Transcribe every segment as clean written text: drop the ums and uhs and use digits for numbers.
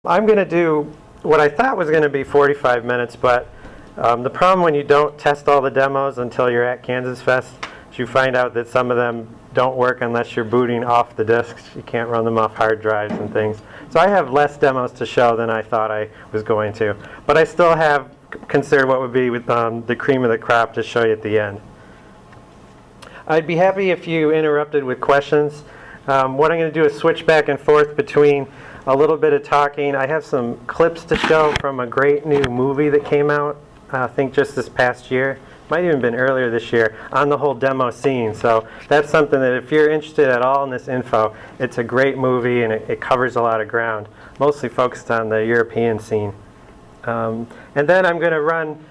I'm going to do what I thought was going to be 45 minutes, but the problem when you don't test all the demos until you're at KansasFest is you find out that some of them don't work unless you're booting off the disks. You can't run them off hard drives and things. So I have less demos to show than I thought I was going to. But I still have considered what would be with, the cream of the crop to show you at the end. I'd be happy if you interrupted with questions. What I'm going to do is switch back and forth between a little bit of talking. I have some clips to show from a great new movie that came out, I think just this past year. Might even been earlier this year, on the whole Demoscene. So that's something that if you're interested at all in this info, it's a great movie and it covers a lot of ground, mostly focused on the European scene. And then I'm going to run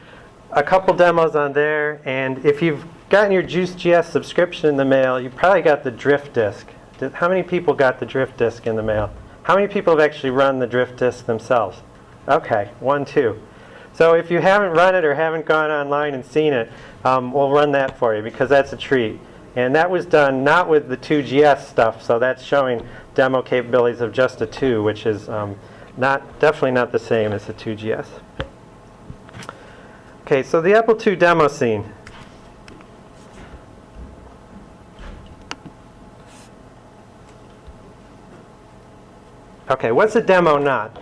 a couple demos on there, and if you've gotten your Juice.js subscription in the mail, you probably got the drift disk. How many people got the drift disk in the mail? How many people have actually run the drift disk themselves? Okay, 1, 2. So if you haven't run it or haven't gone online and seen it, we'll run that for you because that's a treat. And that was done not with the 2GS stuff, so that's showing demo capabilities of just a 2, which is definitely not the same as the 2GS. Okay, so the Apple II Demoscene. Okay, what's a demo not?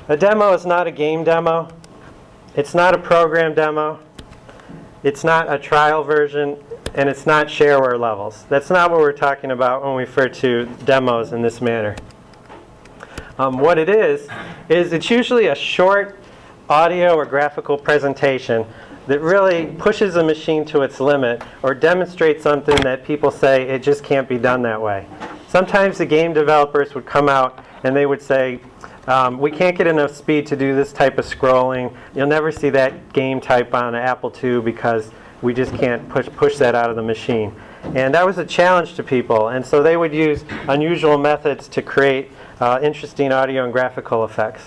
A demo is not a game demo. It's not a program demo. It's not a trial version. And it's not shareware levels. That's not what we're talking about when we refer to demos in this manner. What it is it's usually a short audio or graphical presentation that really pushes a machine to its limit or demonstrates something that people say it just can't be done that way. Sometimes the game developers would come out and they would say, we can't get enough speed to do this type of scrolling. You'll never see that game type on an Apple II because we just can't push that out of the machine. And that was a challenge to people. And so they would use unusual methods to create interesting audio and graphical effects.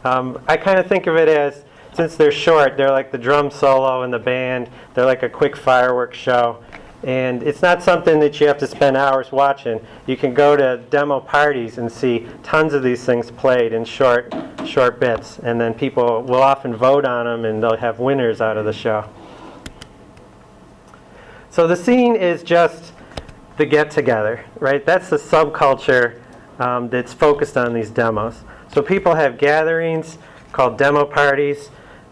I kind of think of it as, since they're short, they're like the drum solo in the band. They're like a quick fireworks show. And it's not something that you have to spend hours watching. You can go to demo parties and see tons of these things played in short bits. And then people will often vote on them and they'll have winners out of the show. So the scene is just the get-together, right? That's the subculture that's focused on these demos. So people have gatherings called demo parties.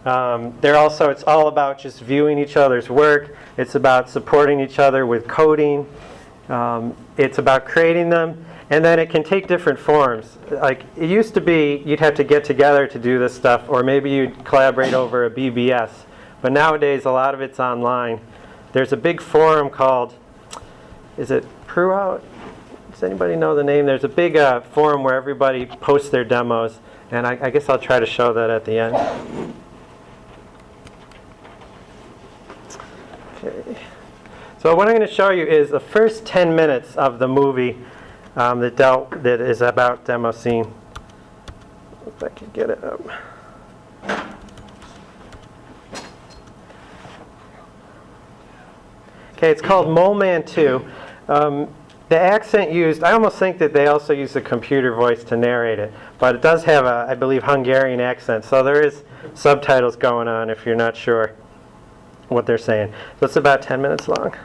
It's all about just viewing each other's work. It's about supporting each other with coding. It's about creating them. And then it can take different forms. Like it used to be you'd have to get together to do this stuff, or maybe you'd collaborate over a BBS. But nowadays a lot of it's online. There's a big forum called, is it Pruout? Does anybody know the name? There's a big forum where everybody posts their demos. And I guess I'll try to show that at the end. Okay. So what I'm going to show you is the first 10 minutes of the movie that is about Demoscene. If I could get it up. Okay, it's called Mole Man 2. The accent used, I almost think that they also use the computer voice to narrate it. But it does have a, I believe, Hungarian accent. So there is subtitles going on if you're not sure what they're saying. So it's about 10 minutes long.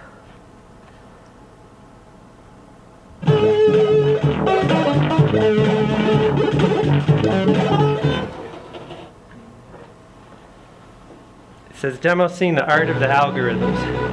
It says, Demoscene, the art of the algorithms.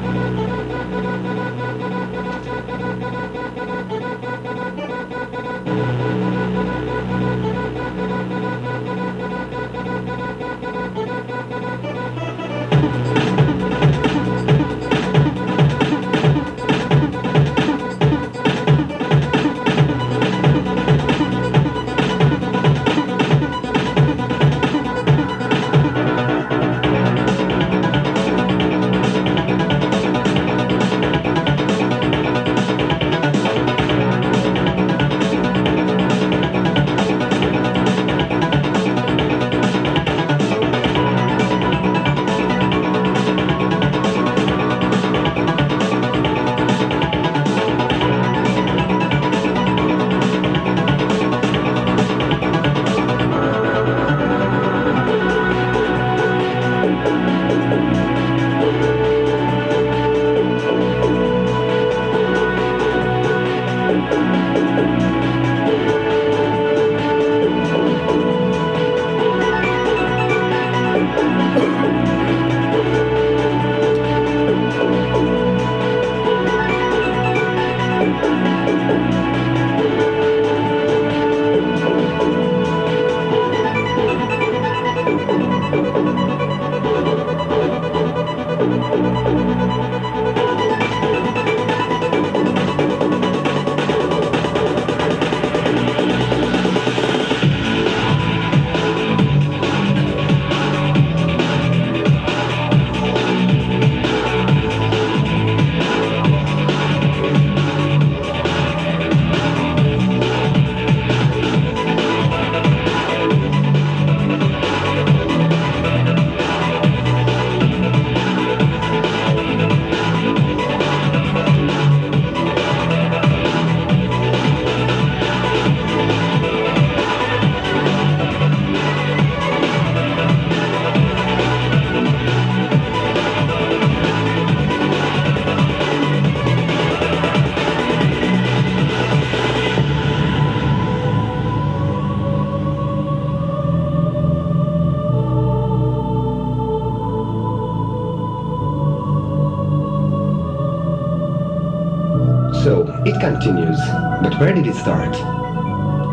continues, but where did it start?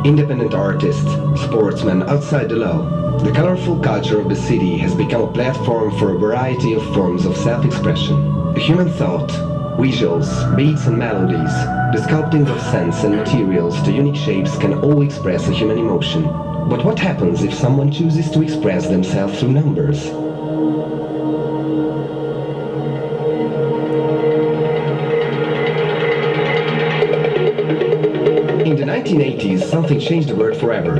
Independent artists, sportsmen outside the law, the colorful culture of the city has become a platform for a variety of forms of self-expression. A human thought, visuals, beats and melodies, the sculpting of scents and materials to unique shapes can all express a human emotion. But what happens if someone chooses to express themselves through numbers? In the 1980s, something changed the world forever.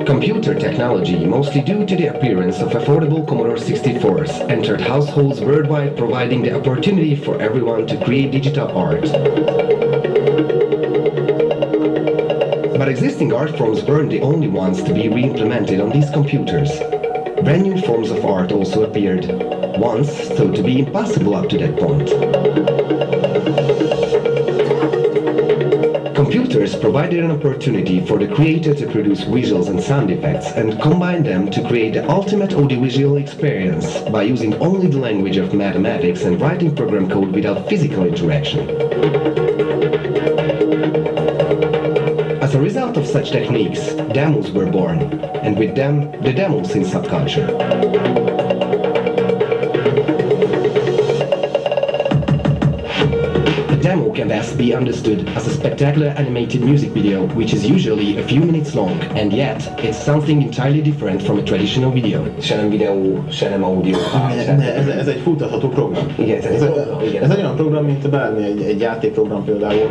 Computer technology, mostly due to the appearance of affordable Commodore 64s, entered households worldwide, providing the opportunity for everyone to create digital art. But existing art forms weren't the only ones to be re-implemented on these computers. Brand new forms of art also appeared, once thought to be impossible up to that point. Computers provided an opportunity for the creator to produce visuals and sound effects and combine them to create the ultimate audiovisual experience by using only the language of mathematics and writing program code without physical interaction. As a result of such techniques, demos were born, and with them, the Demoscene subculture. A demo can best be understood as a spectacular animated music video, which is usually a few minutes long, and yet it's something entirely different from a traditional video. Se nem videó, se nem audio. Ez egy futtatható program. Igen, ez egy olyan program, mint bármi egy játékprogram például.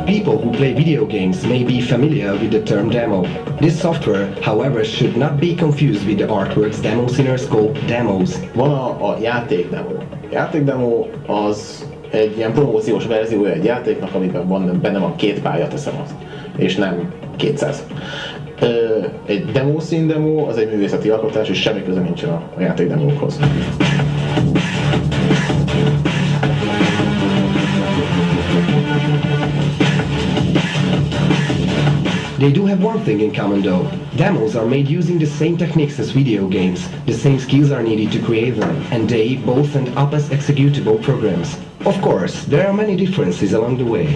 People who play video games may be familiar with the term demo. This software, however, should not be confused with the artworks Demosceners call demos. Van a játékdemo. A játékdemo az egy ilyen promóciós verziója egy játéknak, amiben benne van 2 pálya, teszem azt, és nem 200. Egy Demoscene demo az egy művészeti alkotás, és semmi köze nincsen a játékdemókhoz. They do have one thing in common though. Demos are made using the same techniques as video games. The same skills are needed to create them, and they both end up as executable programs. Of course, there are many differences along the way.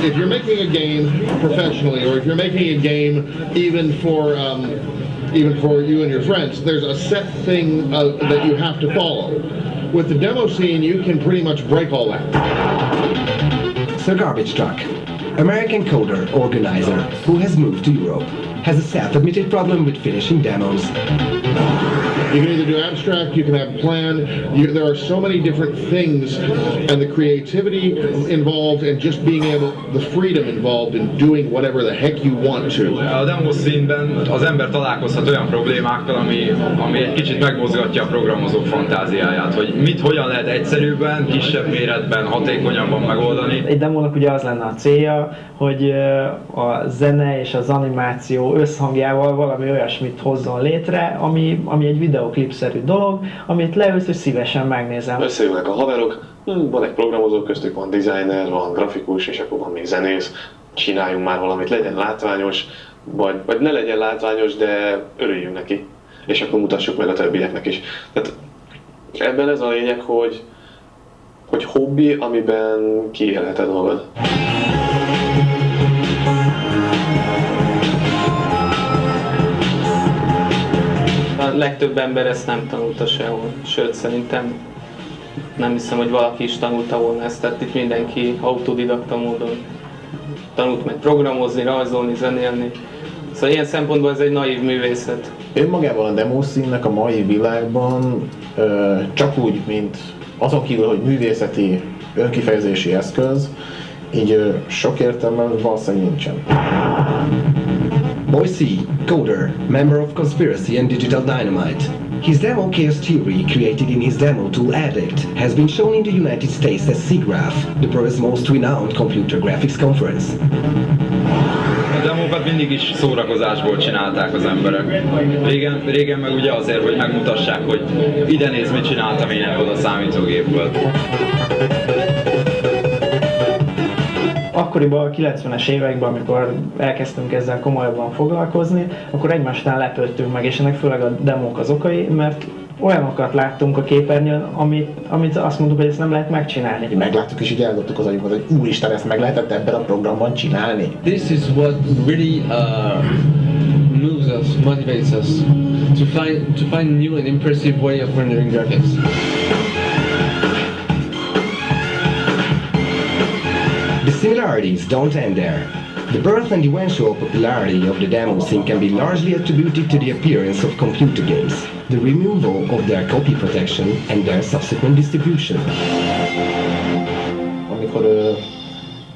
If you're making a game professionally, or if you're making a game even for you and your friends, there's a set thing that you have to follow. With the Demoscene, you can pretty much break all that. Sir Garbage Truck, American coder organizer who has moved to Europe, has a self-admitted problem with finishing demos. You can either do abstract, you can have plan. There are so many different things, and the creativity involved, and just being able, the freedom involved in doing whatever the heck you want to. A Demoscene-ben az ember találkozhat olyan problémákkal, ami egy kicsit megmozgatja a programozók fantáziáját, hogy hogyan lehet egyszerűbben, kisebb méretben, hatékonyabban megoldani. Egy demónak ugye az lenne a célja, hogy a zene és az animáció összhangjával valami olyasmit hozzon létre, ami egy videoklipszerű dolog, amit leülsz és szívesen megnézem. Összejönnek a haverok, van egy programozó, köztük van designer, van grafikus, és akkor van még zenész. Csináljunk már valamit, legyen látványos, vagy ne legyen látványos, de örüljünk neki. És akkor mutassuk meg a többieknek is. Tehát ebben ez a lényeg, hogy hobbi, amiben kiélheted magad. A legtöbb ember ezt nem tanulta sehol, sőt szerintem nem hiszem, hogy valaki is tanulta volna ezt, tehát itt mindenki autodidakta módon tanult meg programozni, rajzolni, zenélni. Szóval ilyen szempontból ez egy naív művészet. Önmagában a Demoscene-nek a mai világban csak úgy, mint azon kívül, hogy művészeti önkifejezési eszköz, így sok értelme valószínűleg nincsen. Boise, coder, member of Conspiracy and Digital Dynamite. His demo Chaos Theory, created in his demo tool Addict, has been shown in the United States as SIGGRAPH, the world's most renowned computer graphics conference. A demókat mindig is szórakozásból csinálták az emberek. Régen meg ugye azért, hogy megmutassák, hogy ide néz, mit csináltam én ebből a számítógépből. Akkoriban, a 90-es években, amikor elkezdtünk ezzel komolyabban foglalkozni, akkor egymástán lepődtünk meg, és ennek főleg a demók az okai, mert olyanokat láttunk a képernyőn, amit azt mondtuk, hogy ezt nem lehet megcsinálni. Megláttuk és így eldobtuk az agyunkat, hogy úristen, ezt meg lehetett ebben a programban csinálni. This is what really moves us, motivates us to find new and impressive way of rendering graphics. The similarities don't end there. The birth and eventual popularity of the Demoscene can be largely attributed to the appearance of computer games, the removal of their copy protection, and their subsequent distribution. Amikor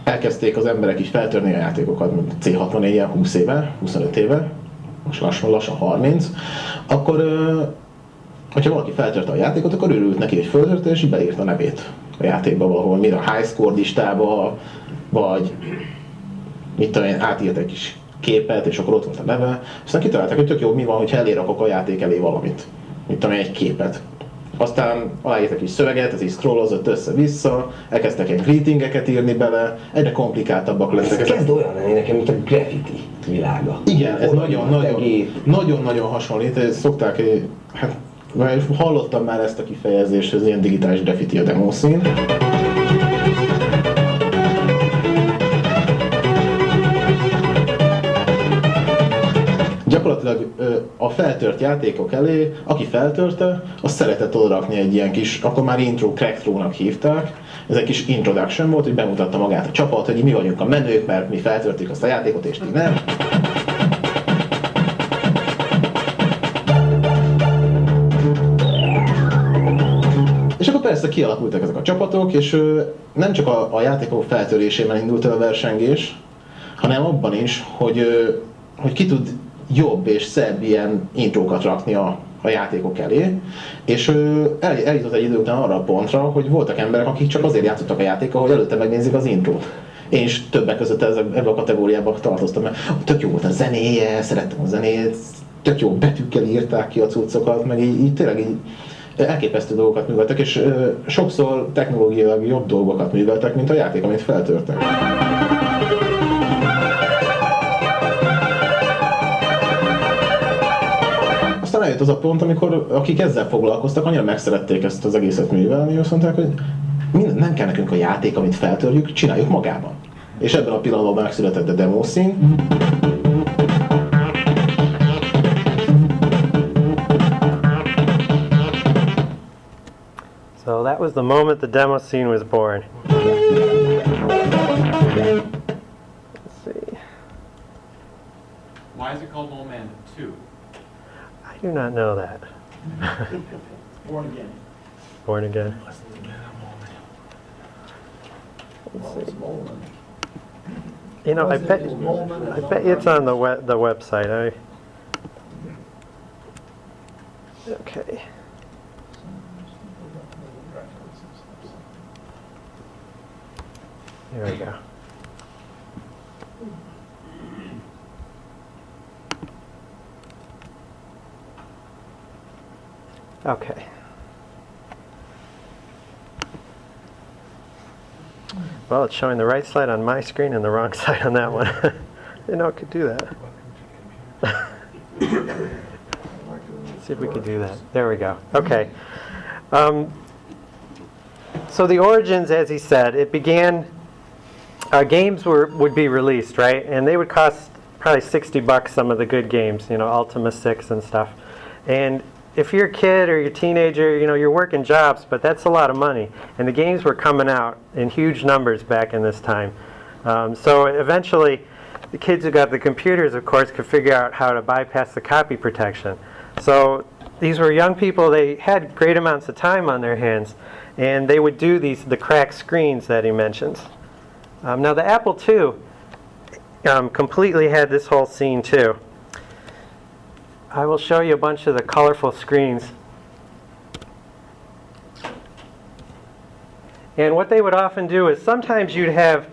elkezdték az emberek is feltörni a játékokat, mint C64-en 20 éve, 25 éve, most lassan 30, akkor hogyha valaki feltörte a játékot, akkor örült neki, hogy feltörte, és beírta a nevét a játékba valahol, mind a high score listába, vagy mit tudom én, átírt egy kis képet, és akkor ott volt a neve. Aztán kitalálták, hogy tök jó, mi van, hogyha elérakok a játék elé valamit. Mit tudom én, egy képet. Aztán aláírtak egy szöveget, ez így scrollozott össze-vissza, elkezdtek ilyen greetingeket írni bele, egyre komplikáltabbak lettek. Ez kezd olyan lenni nekem, mint a graffiti világa. Igen, ez nagyon-nagyon hasonlít, ezt szokták, hát hallottam már ezt a kifejezést, ez ilyen digitális graffiti a Demoscene. Gyakorlatilag a feltört játékok elé, aki feltörte, az szeretett odarakni egy ilyen kis, akkor már intro, crack throw-nak hívták. Ez egy kis introduction volt, hogy bemutatta magát a csapat, hogy mi vagyunk a menők, mert mi feltörtük azt a játékot, és ti nem. És akkor persze kialakultak ezek a csapatok, és nem csak a játékok feltörésében indult el a versengés, hanem abban is, hogy ki tud jobb és szebb ilyen intrókat rakni a játékok elé, és eljutott egy idő után arra a pontra, hogy voltak emberek, akik csak azért játszottak a játékkal, hogy előtte megnézik az intrót. Én is többek között ebben a kategóriában tartoztam, mert tök jó volt a zenéje, szerettem a zenét, tök jó betűkkel írták ki a cuccokat, meg így tényleg így elképesztő dolgokat műveltek, és sokszor technológiailag jobb dolgokat műveltek, mint a játék, amit feltörtek. Aztán eljött az a pont, amikor akik ezzel foglalkoztak, annyira megszerették ezt az egészet művelni, és azt mondták, hogy nem kell nekünk a játék, amit feltörjük, csináljuk magában. És ebben a pillanatban megszületett a Demoscene. So that was the moment the Demoscene was born. Let's see. Why is it called Moment 2? I do not know that. Born again. Born again. Let's see. You know, I bet it's on the website. Okay. Here we go. Okay. Well, it's showing the right side on my screen and the wrong side on that one. I didn't know it could do that. Let's see if we could do that. There we go. Okay. So the origins, as he said, it began, games would be released, right? And they would cost probably $60, some of the good games, you know, Ultima 6 and stuff. And if you're a kid or you're a teenager, you know, you're working jobs, but that's a lot of money. And the games were coming out in huge numbers back in this time. So eventually, the kids who got the computers, of course, could figure out how to bypass the copy protection. So these were young people, they had great amounts of time on their hands, and they would do the cracked screens that he mentions. Now the Apple II completely had this whole scene too. I will show you a bunch of the colorful screens. And what they would often do is sometimes you'd have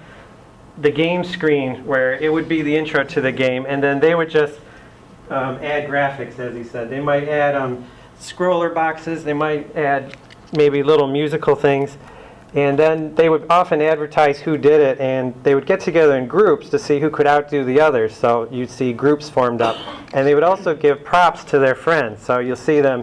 the game screen where it would be the intro to the game, and then they would just add graphics, as he said. They might add scroller boxes, they might add maybe little musical things, and then they would often advertise who did it, and they would get together in groups to see who could outdo the others. So you'd see groups formed up, and they would also give props to their friends. So you'll see them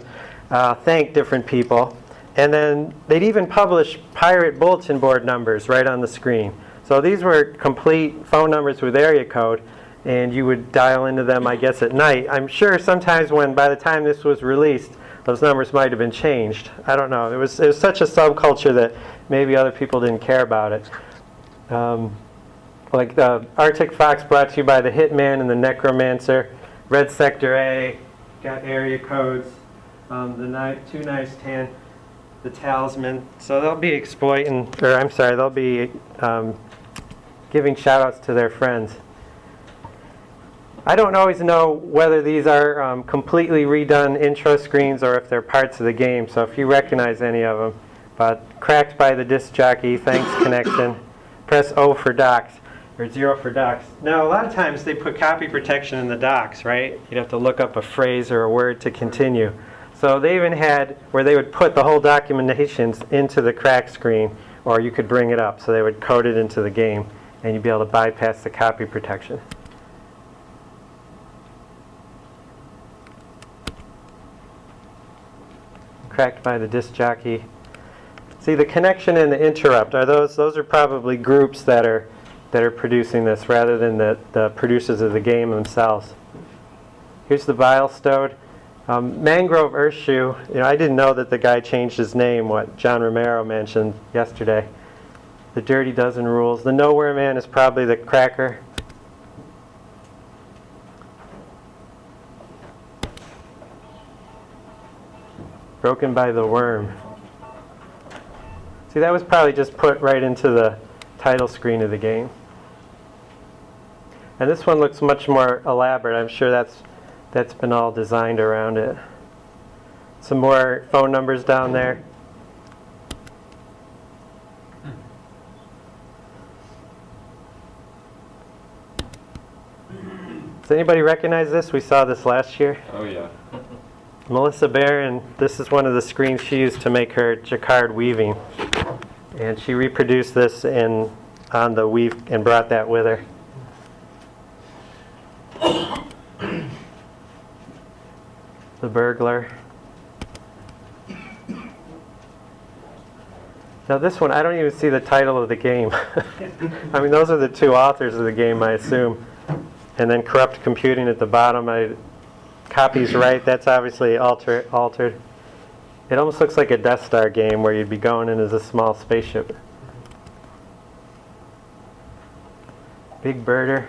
thank different people. And then they'd even publish pirate bulletin board numbers right on the screen. So these were complete phone numbers with area code, and you would dial into them, I guess, at night. I'm sure sometimes by the time this was released, those numbers might have been changed. I don't know. It was such a subculture that maybe other people didn't care about it. Like the Arctic Fox, brought to you by the Hitman and the Necromancer. Red Sector A, got area codes. The Two Knives Tan, the Talisman. So they'll be they'll be giving shout outs to their friends. I don't always know whether these are completely redone intro screens or if they're parts of the game, so if you recognize any of them. But cracked by the disc jockey, thanks connection, press O for docs, or 0 for docs. Now a lot of times they put copy protection in the docs, right? You'd have to look up a phrase or a word to continue. So they even had where they would put the whole documentations into the crack screen, or you could bring it up, so they would code it into the game, and you'd be able to bypass the copy protection. Cracked by the disc jockey. See, the connection and the interrupt are those are probably groups that are producing this rather than the producers of the game themselves. Here's the Bilestowed. Mangrove Earthshoe, I didn't know that the guy changed his name, what John Romero mentioned yesterday. The Dirty Dozen Rules. The Nowhere Man is probably the cracker. Broken by the Worm. See, that was probably just put right into the title screen of the game. And this one looks much more elaborate. I'm sure that's been all designed around it. Some more phone numbers down there. Does anybody recognize this? We saw this last year. Oh yeah. Melissa Barron, this is one of the screens she used to make her jacquard weaving. And she reproduced this on the weave and brought that with her. The Burglar. Now this one, I don't even see the title of the game. I mean, those are the two authors of the game, I assume. And then Corrupt Computing at the bottom. Copies right, that's obviously altered. It almost looks like a Death Star game where you'd be going in as a small spaceship. Big Birder.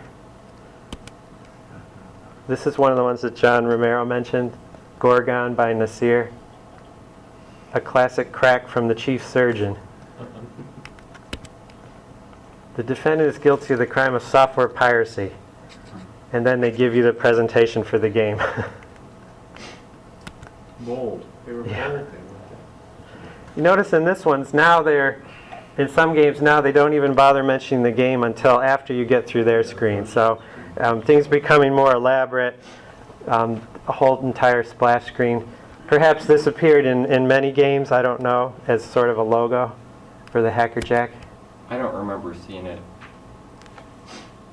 This is one of the ones that John Romero mentioned. Gorgon by Nasir. A classic crack from the chief surgeon. The defendant is guilty of the crime of software piracy. And then they give you the presentation for the game. Bold. They were Yeah. bold. You notice in this one's in some games now they don't even bother mentioning the game until after you get through their screen. So things becoming more elaborate, a whole entire splash screen. Perhaps this appeared in many games, I don't know, as sort of a logo for the Hackerjack. I don't remember seeing it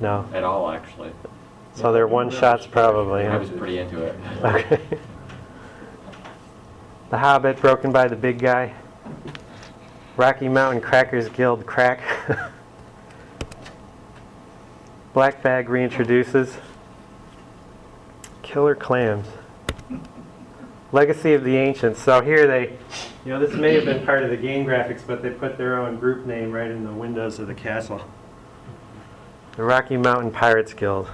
No. at all, actually. So they're one-shots probably. I Huh? was pretty into it. Okay. The Hobbit, Broken by the Big Guy. Rocky Mountain Crackers Guild Crack. Black Bag reintroduces. Killer Clams. Legacy of the Ancients. So here this may have been part of the game graphics, but they put their own group name right in the windows of the castle. The Rocky Mountain Pirates Guild.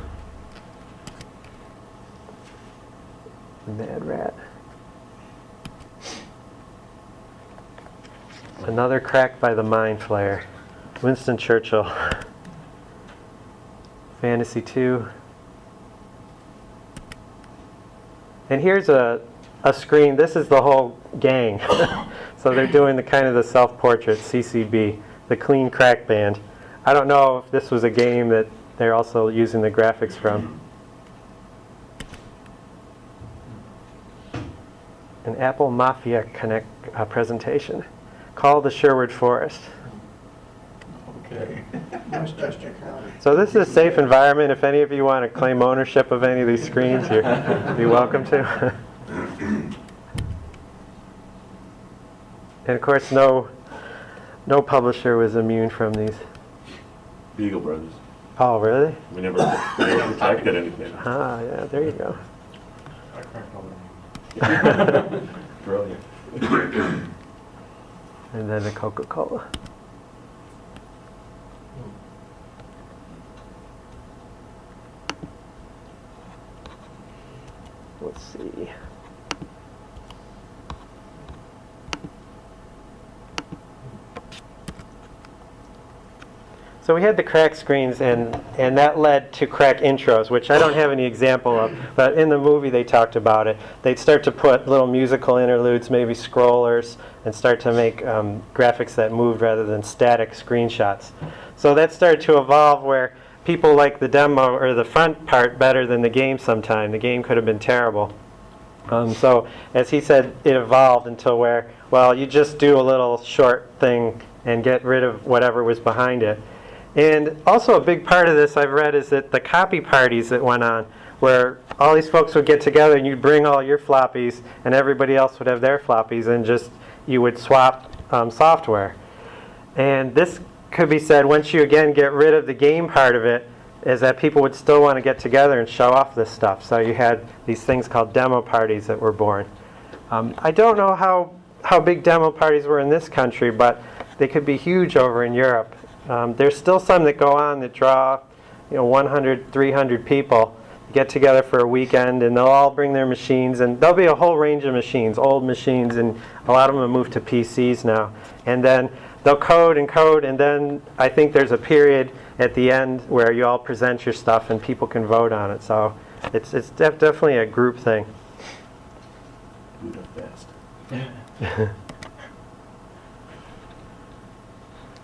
Mad Rat. Another crack by the Mind Flayer. Winston Churchill. Fantasy 2. And here's a screen. This is the whole gang. So they're doing the self-portrait, CCB, the Clean Crack Band. I don't know if this was a game that they're also using the graphics from. An Apple Mafia Connect presentation. Call the Sherwood Forest. Okay. So this is a safe environment. If any of you want to claim ownership of any of these screens, you'd be welcome to. And of course, no publisher was immune from these. Beagle Brothers. Oh, really? We never protected anything. Ah, yeah, there you go. I cracked all the names. Brilliant. And then the Coca-Cola. Let's see. So we had the crack screens, and that led to crack intros, which I don't have any example of, but in the movie they talked about it. They'd start to put little musical interludes, maybe scrollers, and start to make graphics that moved rather than static screenshots. So that started to evolve where people like the demo or the front part better than the game sometime. The game could have been terrible. So as he said, it evolved until where, well, you just do a little short thing and get rid of whatever was behind it. And also a big part of this I've read is that the copy parties that went on, where all these folks would get together and you'd bring all your floppies and everybody else would have their floppies, and just you would swap software. And this could be said once you again get rid of the game part of it, is that people would still want to get together and show off this stuff. So you had these things called demo parties that were born. I don't know how big demo parties were in this country, but they could be huge over in Europe. There's still some that go on that draw 100, 300 people, get together for a weekend, and they'll all bring their machines, and there'll be a whole range of machines, old machines, and a lot of them have moved to PCs now. And then they'll code, and then I think there's a period at the end where you all present your stuff and people can vote on it. So it's definitely a group thing.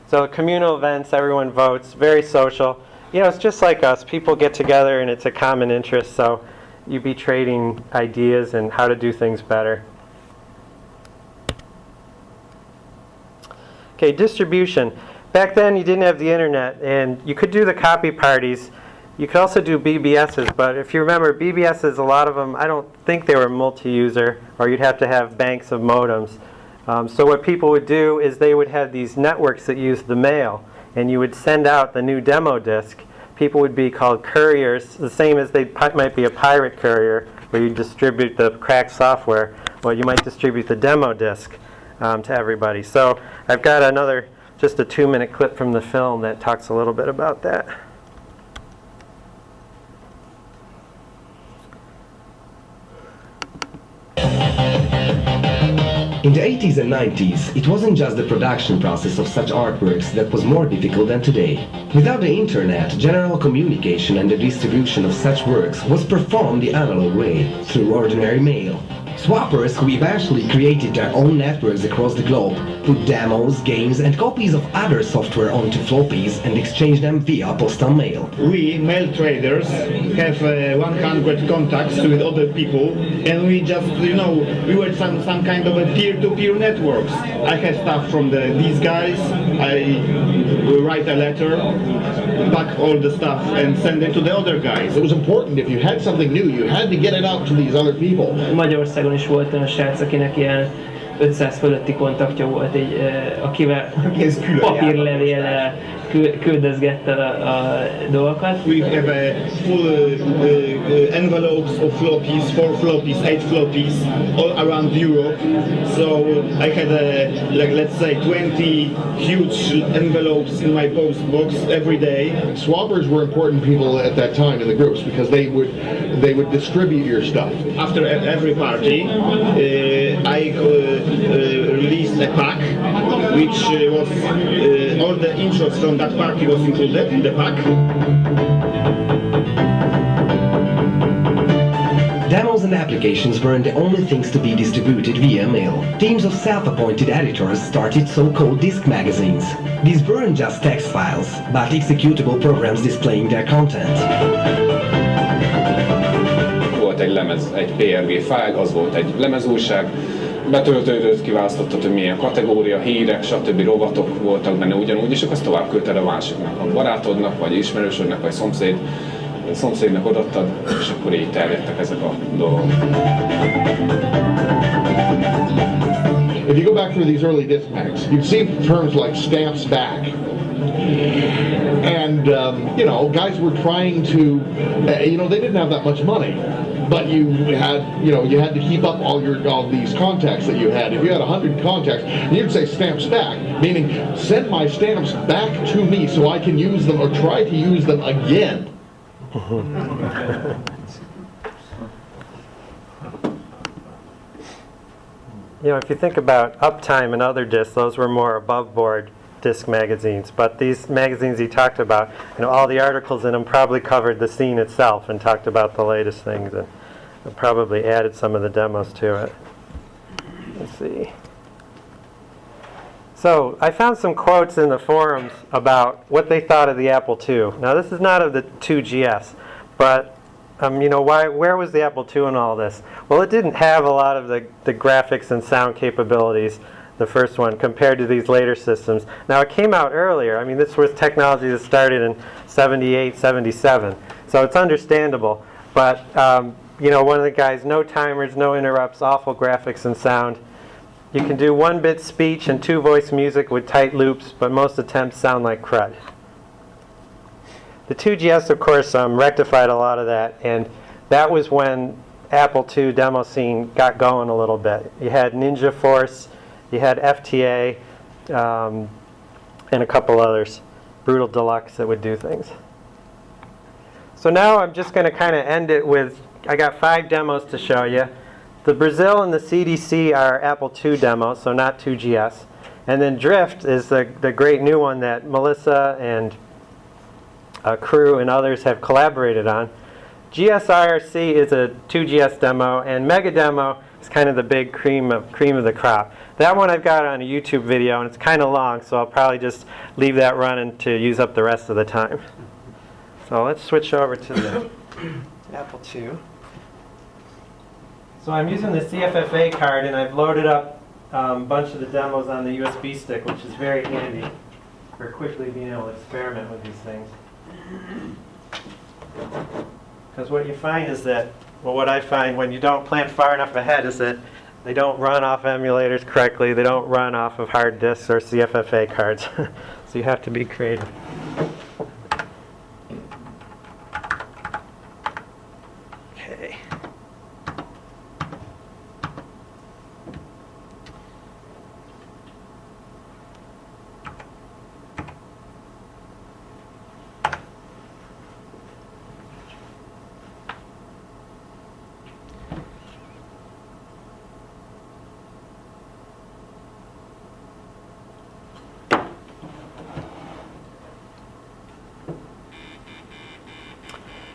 So communal events, everyone votes, very social. It's just like us. People get together and it's a common interest, so you'd be trading ideas and how to do things better. Okay, distribution. Back then you didn't have the internet, and you could do the copy parties. You could also do BBSs, but if you remember, BBSs, a lot of them, I don't think they were multi-user, or you'd have to have banks of modems. So what people would do is they would have these networks that used the mail, and you would send out the new demo disc. People would be called couriers, the same as they might be a pirate courier, where you distribute the cracked software. Well, you might distribute the demo disc to everybody. So I've got just a 2-minute clip from the film that talks a little bit about that. In the 80s and 90s, it wasn't just the production process of such artworks that was more difficult than today. Without the internet, general communication and the distribution of such works was performed the analog way, through ordinary mail. Swappers who eventually created their own networks across the globe put demos, games and copies of other software onto floppies and exchanged them via postal mail. We, mail traders, have 100 contacts with other people, and we just, we were some kind of a peer-to-peer networks. I have stuff from these guys, I write a letter, pack all the stuff and send it to the other guys. It was important, if you had something new, you had to get it out to these other people. Magyarországon is volt olyan srác, akinek ilyen 500 fölötti kontaktja volt, akivel papírlevéllel küldözgette a dolgokat. We have full envelopes of floppies, 4 floppies, 8 floppies, all around Europe. So I had, let's say 20 huge envelopes in my post box every day. Swappers were important people at that time in the groups because they would distribute your stuff. After every party, I released a pack, which was all the intros from that party was included in the pack. Demos and applications weren't the only things to be distributed via mail. Teams of self-appointed editors started so-called disk magazines. These weren't just text files, but executable programs displaying their content. Volt egy lemez, egy PRG fájl, az volt egy lemezújság, betöltődött, kiválasztottad, hogy milyen kategória, hírek, stb. Rovatok voltak benne ugyanúgy, és akkor azt tovább küldted a másiknak, a barátodnak, vagy ismerősödnek, vagy szomszédnak odaadtad, és akkor így terjedtek ezek a dolgok. if you go back through these early disc packs, you'd see terms like stamps back. And, you know, guys were trying to, you know, they didn't have that much money. But you had, you know, you had to keep up all these contacts that you had. If you had 100 contacts, you'd say stamps back, meaning send my stamps back to me so I can use them or try to use them again. You know, if you think about Uptime and other discs, those were more above board disc magazines. But these magazines he talked about, you know, all the articles in them probably covered the scene itself and talked about the latest things and probably added some of the demos to it. Let's see. So I found some quotes in the forums about what they thought of the Apple II. Now this is not of the 2GS, but you know, where was the Apple II in all this? Well, it didn't have a lot of the graphics and sound capabilities, the first one, compared to these later systems. Now it came out earlier. I mean, this was technology that started in 78, 77. So it's understandable. But, you know, one of the guys, no timers, no interrupts, awful graphics and sound. You can do 1-bit speech and 2-voice music with tight loops, but most attempts sound like crud. The 2GS, of course, rectified a lot of that, and that was when Apple II Demoscene got going a little bit. You had Ninja Force, you had FTA, and a couple others, Brutal Deluxe, that would do things. So now I'm just going to kind of end it with, I got 5 demos to show you. The Brazil and the CDC are Apple II demos, so not 2GS. And then Drift is the great new one that Melissa and Crew and others have collaborated on. GSIRC is a 2GS demo, and Mega Demo is kind of the big cream of the crop. That one I've got on a YouTube video, and it's kind of long, so I'll probably just leave that running to use up the rest of the time. So let's switch over to the Apple II. So I'm using the CFFA card, and I've loaded up a bunch of the demos on the USB stick, which is very handy for quickly being able to experiment with these things. Because what you find is that, well, what I find when you don't plan far enough ahead is that they don't run off emulators correctly, they don't run off of hard disks or CFFA cards. So you have to be creative. Okay.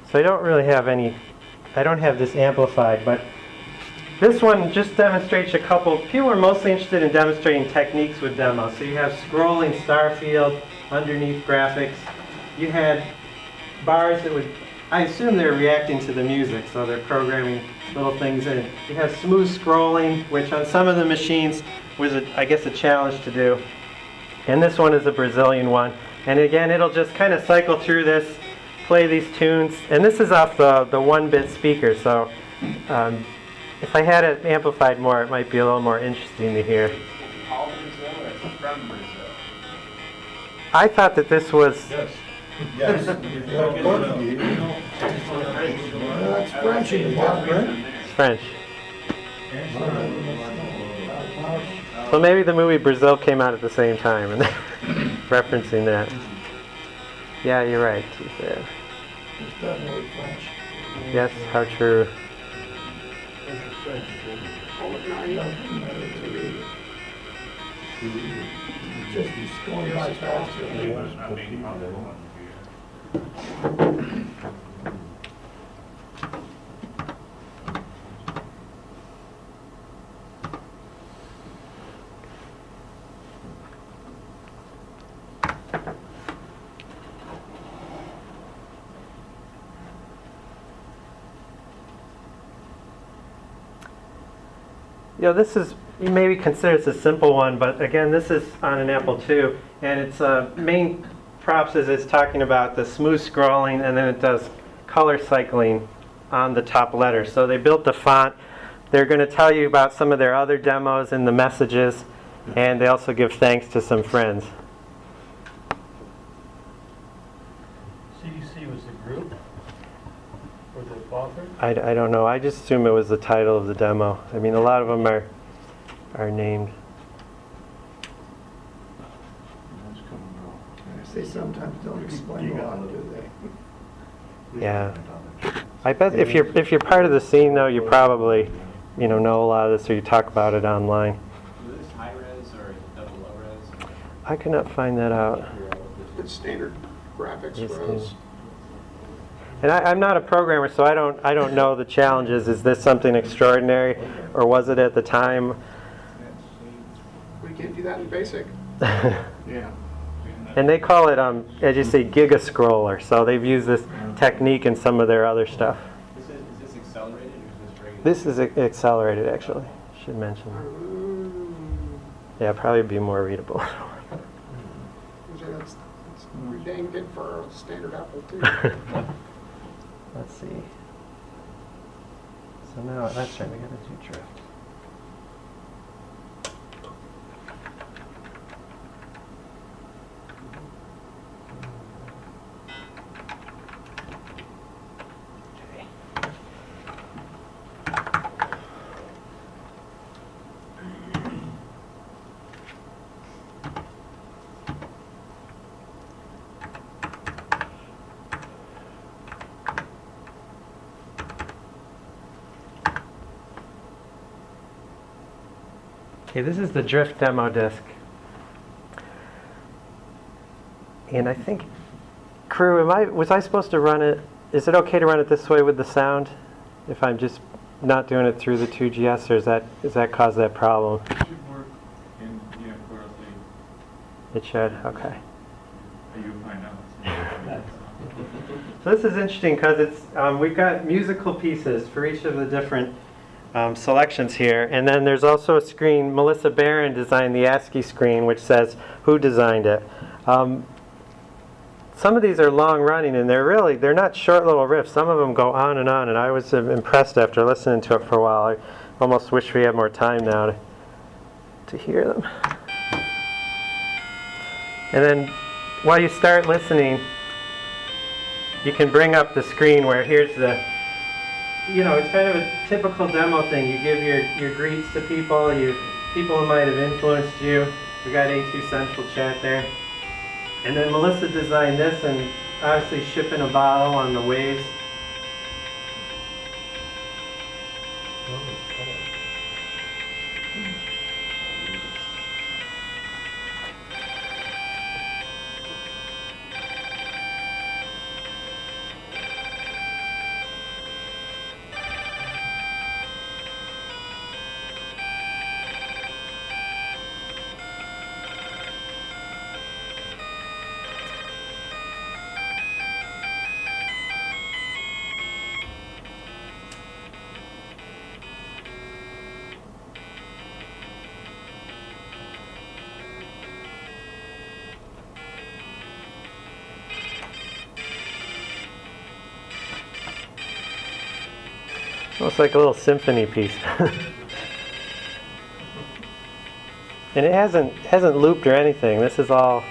So I don't really have I don't have this amplified, but this one just demonstrates a couple. People are mostly interested in demonstrating techniques with demos. So you have scrolling star field underneath graphics. You had bars that would, I assume they're reacting to the music, so they're programming little things in. You have smooth scrolling, which on some of the machines was, I guess, a challenge to do. And this one is a Brazilian one. And again, it'll just kind of cycle through this, play these tunes, and this is off the 1-bit speaker, so if I had it amplified more, it might be a little more interesting to hear. All Brazil or from Brazil? I thought that this was... Yes. Yes. That's French. It's French. So maybe the movie Brazil came out at the same time, and referencing that. Yeah, you're right. It's definitely French. Yes, how true. Just he's going by faster. You know, this is, you maybe consider this a simple one, but again, this is on an Apple II, and its main props is it's talking about the smooth scrolling, and then it does color cycling on the top letters. So they built the font they're going to tell you about some of their other demos and the messages, and they also give thanks to some friends. CDC was the group or the author? I don't know. I just assume it was the title of the demo. I mean, a lot of them are named. They sometimes don't explain a lot, do they? Yeah. I bet if you're part of the scene, though, you probably know a lot of this, or you talk about it online. Was this high res or double low res? I could not find that out. It's standard graphics Yes, for us. And I'm not a programmer, so I don't know the challenges. Is this something extraordinary, or was it at the time? We can't do that in BASIC. Yeah. And they call it, as you say, Giga Scroller. So they've used this technique in some of their other stuff. Is this accelerated or is this regular? This is accelerated, actually. Should mention. Yeah, probably be more readable. That's pretty dang good for a standard Apple II. Let's see. So now, that's right, we got to do drift. Okay, this is the drift demo disc. And I think, crew, was I supposed to run it? Is it okay to run it this way with the sound? If I'm just not doing it through the 2GS, or does that cause that problem? It should work in clearly. It should, okay. You'll find out. So this is interesting because it's we've got musical pieces for each of the different selections here, and then there's also a screen. Melissa Barron designed the ASCII screen, which says who designed it. Some of these are long running, and they're not short little riffs. Some of them go on, and I was impressed after listening to it for a while. I almost wish we had more time now to hear them. And then while you start listening, you can bring up the screen where here's the, it's kind of a typical demo thing. You give your greets to people, people who might have influenced you. We got A2 Central chat there. And then Melissa designed this, and obviously shipping a bottle on the waves. Almost like a little symphony piece. And it hasn't looped or anything. This is all.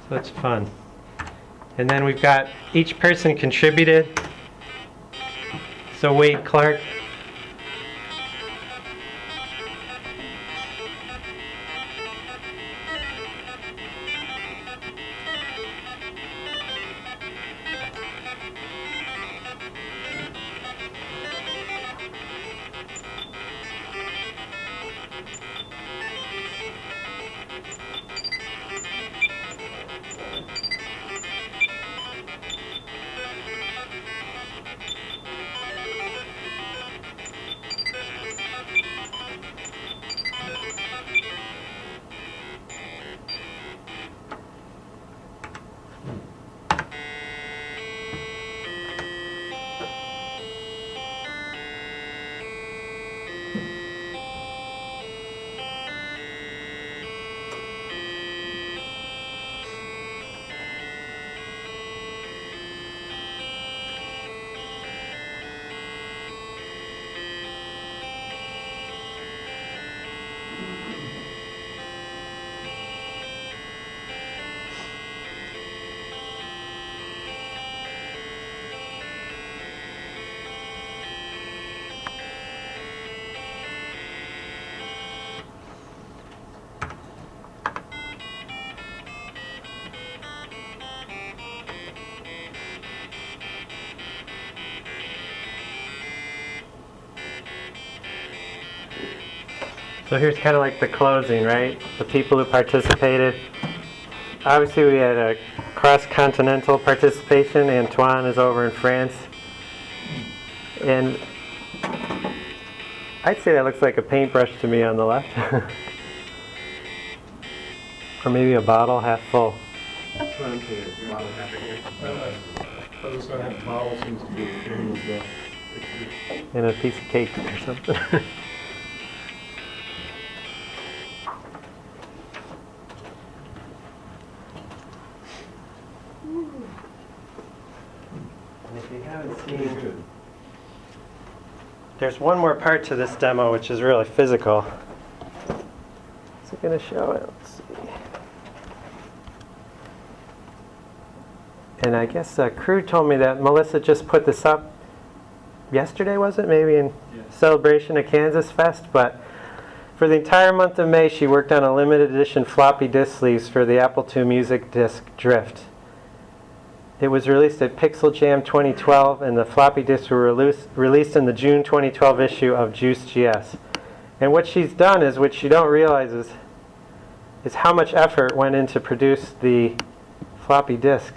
So it's fun. And then we've got each person contributed. So Wade Clark. So here's kind of like the closing, right? The people who participated. Obviously we had a cross-continental participation. Antoine is over in France. And I'd say that looks like a paintbrush to me on the left. Or maybe a bottle half full. That's what I'm thinking. Bottle half full. I was going to have bottle seems to be the thing with the picture. And a piece of cake or something. And if you haven't seen, there's one more part to this demo which is really physical. Is it going to show it? Let's see. And I guess Crew told me that Melissa just put this up yesterday, was it? Maybe in celebration of KansasFest. But for the entire month of May, she worked on a limited edition floppy disk sleeves for the Apple II Music Disc Drift. It was released at Pixel Jam 2012, and the floppy disks were released in the June 2012 issue of Juice GS. And what she's done is, what you don't realize is how much effort went into produce the floppy disk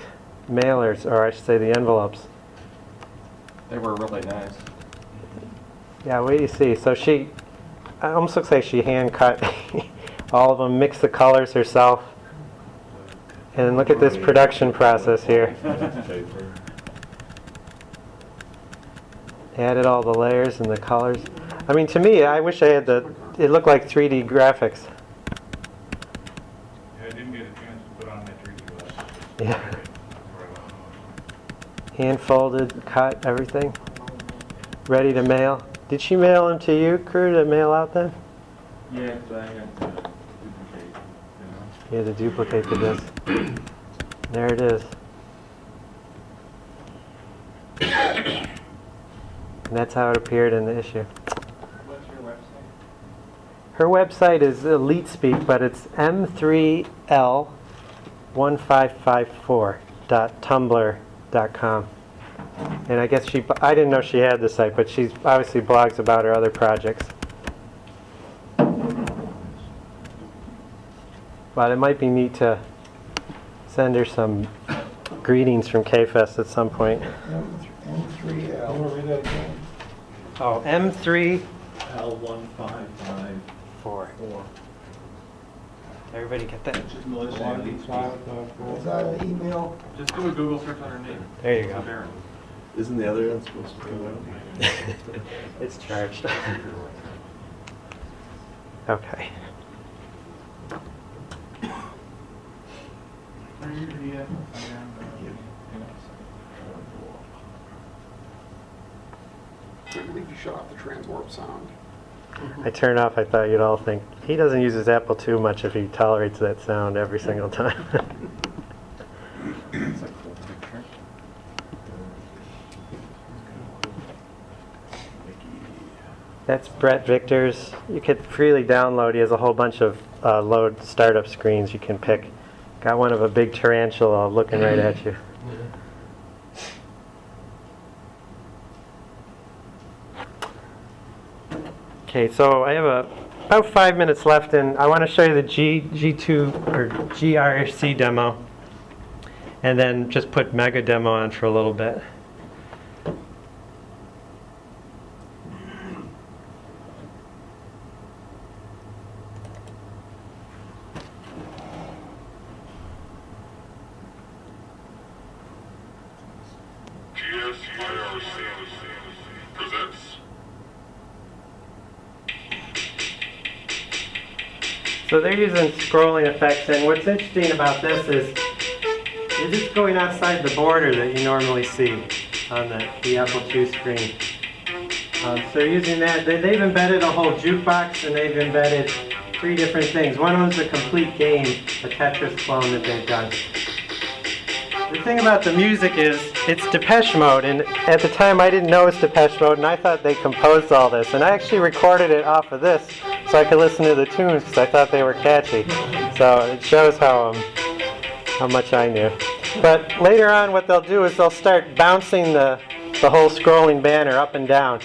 mailers, or I should say the envelopes. They were really nice. Yeah, wait you see. So she, it almost looks like she hand cut all of them, mixed the colors herself. And look at this production process here. Added all the layers and the colors. I mean, to me, I wish I had it looked like 3D graphics. Yeah, I didn't get a chance to put on my 3D glass. Yeah. Hand folded, cut, everything. Ready to mail. Did she mail them to you, Crew, to mail out then? Yeah, because I had to duplicate, You had to duplicate the disc. There it is. And that's how it appeared in the issue. What's your website? Her website is Elite Speak, but it's m3l1554.tumblr.com. And I guess I didn't know she had the site, but she obviously blogs about her other projects. But it might be neat to send her some greetings from K-Fest at some point. M3L. Oh, M3 L1554. Everybody get that? Is that an email? Just do a Google search on her name. There you go. Baron. Isn't the other end supposed to come out? It's charged. Okay. I believe you shut off the transwarp sound. I turned off, I thought you'd all think, he doesn't use his Apple II much if he tolerates that sound every single time. That's a cool picture. That's Brett Victor's. You could freely download. He has a whole bunch of load startup screens you can pick. Got one of a big tarantula looking right at you. Okay, so I have about 5 minutes left, and I want to show you the G2 or GRC demo, and then just put Mega Demo on for a little bit. So they're using scrolling effects, and what's interesting about this is it's going outside the border that you normally see on the Apple II screen. So they're using that. They've embedded a whole jukebox, and they've embedded 3 different things. One of them's a complete game, a Tetris clone that they've done. The thing about the music is it's Depeche Mode, and at the time I didn't know it was Depeche Mode, and I thought they composed all this, and I actually recorded it off of this so I could listen to the tunes because I thought they were catchy. So it shows how much I knew. But later on what they'll do is they'll start bouncing the whole scrolling banner up and down.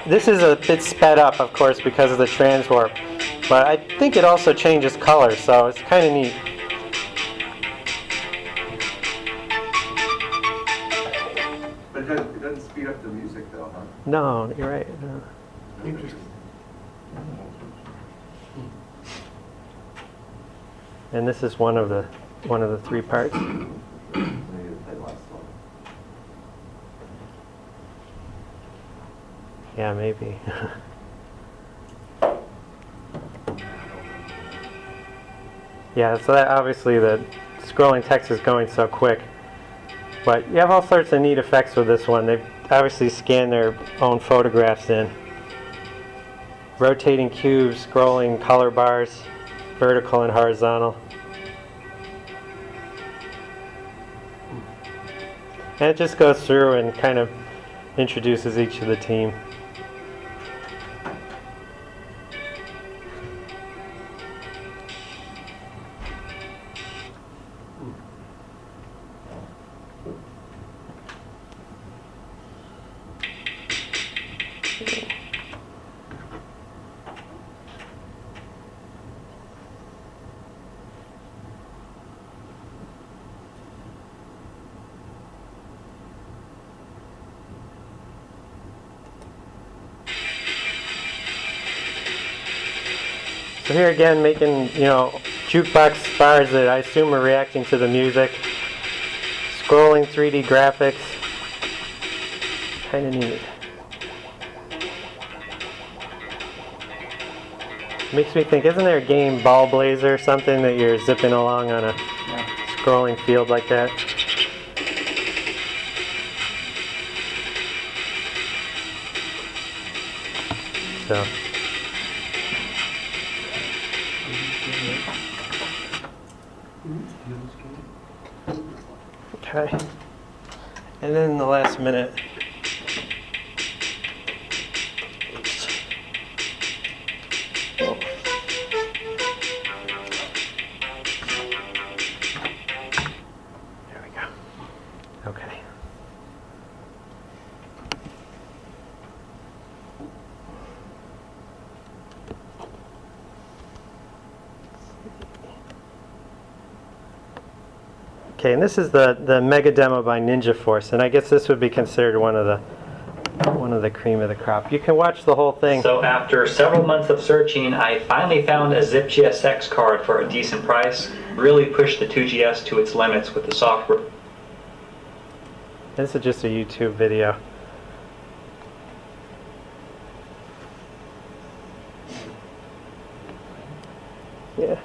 This is a bit sped up, of course, because of the transwarp, but I think it also changes color, so it's kind of neat. But it doesn't speed up the music though, huh? No, you're right. No. Interesting. And this is one of the 3 parts. Yeah, maybe. Yeah, so that obviously the scrolling text is going so quick. But you have all sorts of neat effects with this one. They've obviously scanned their own photographs in. Rotating cubes, scrolling color bars, vertical and horizontal. And it just goes through and kind of introduces each of the team. So here again, making, jukebox bars that I assume are reacting to the music. Scrolling 3D graphics. Kind of neat. Makes me think, isn't there a game, Ball Blazer, or something that you're zipping along on a scrolling field like that? So. Okay. And then in the last minute. Oops. Oh. There we go. Okay. Okay, and this is the mega demo by Ninja Force, and I guess this would be considered one of the cream of the crop. You can watch the whole thing. So after several months of searching, I finally found a Zip GSX card for a decent price. Really pushed the 2GS to its limits with the software. This is just a YouTube video. Yeah.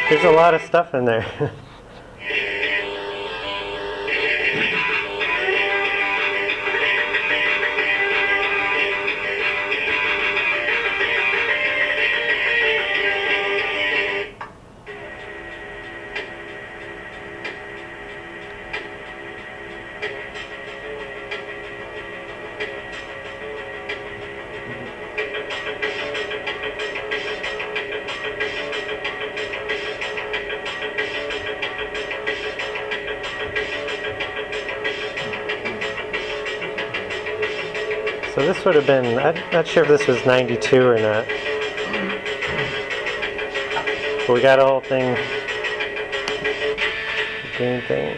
There's a lot of stuff in there. So this would have been, I'm not sure if this was 92 or not. But we got a whole thing, green thing.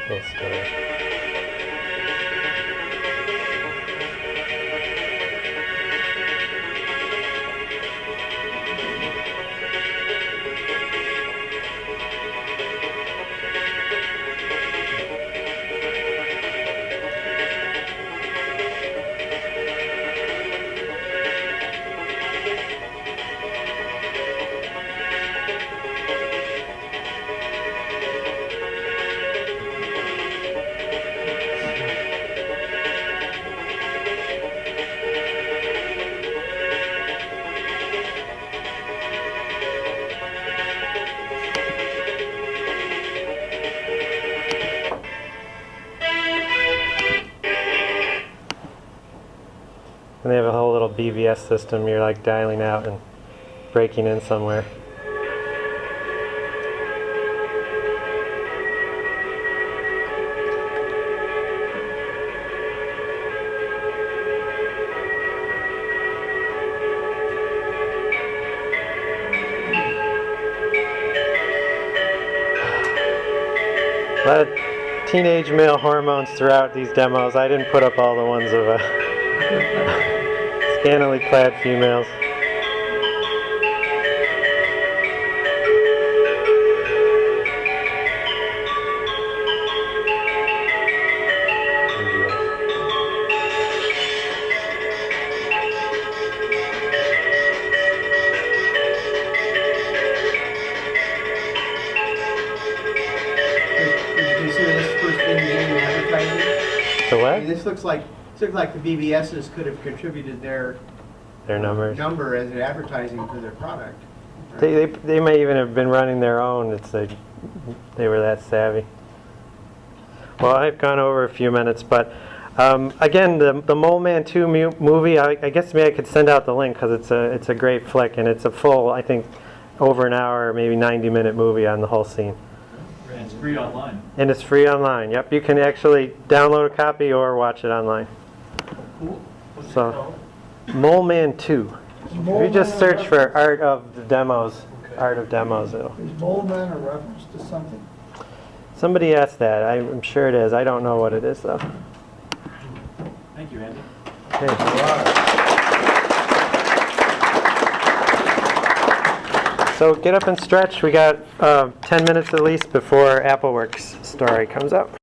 Little story. And they have a whole little BBS system. You're like dialing out and breaking in somewhere. A lot of teenage male hormones throughout these demos. I didn't put up all the ones of scantily clad females. Did you consider this first in-game advertising? The what? I mean, this looks like the BBSs could have contributed their numbers. number as advertising for their product. Right? They may even have been running their own. It's like they were that savvy. Well, I've gone over a few minutes, but again, the Mole Man 2 movie. I guess maybe I could send out the link because it's a great flick and it's a full, I think, over an hour, maybe 90-minute movie on the whole scene. And it's free online. And it's free online. Yep, you can actually download a copy or watch it online. So, Mole Man 2. If you just search for Art of the Demos, Art of Demos, it'll. Is Mole Man a reference to something? Somebody asked that. I'm sure it is. I don't know what it is though. Thank you, Andy. Okay. So get up and stretch. We got 10 minutes at least before Appleworks story comes up.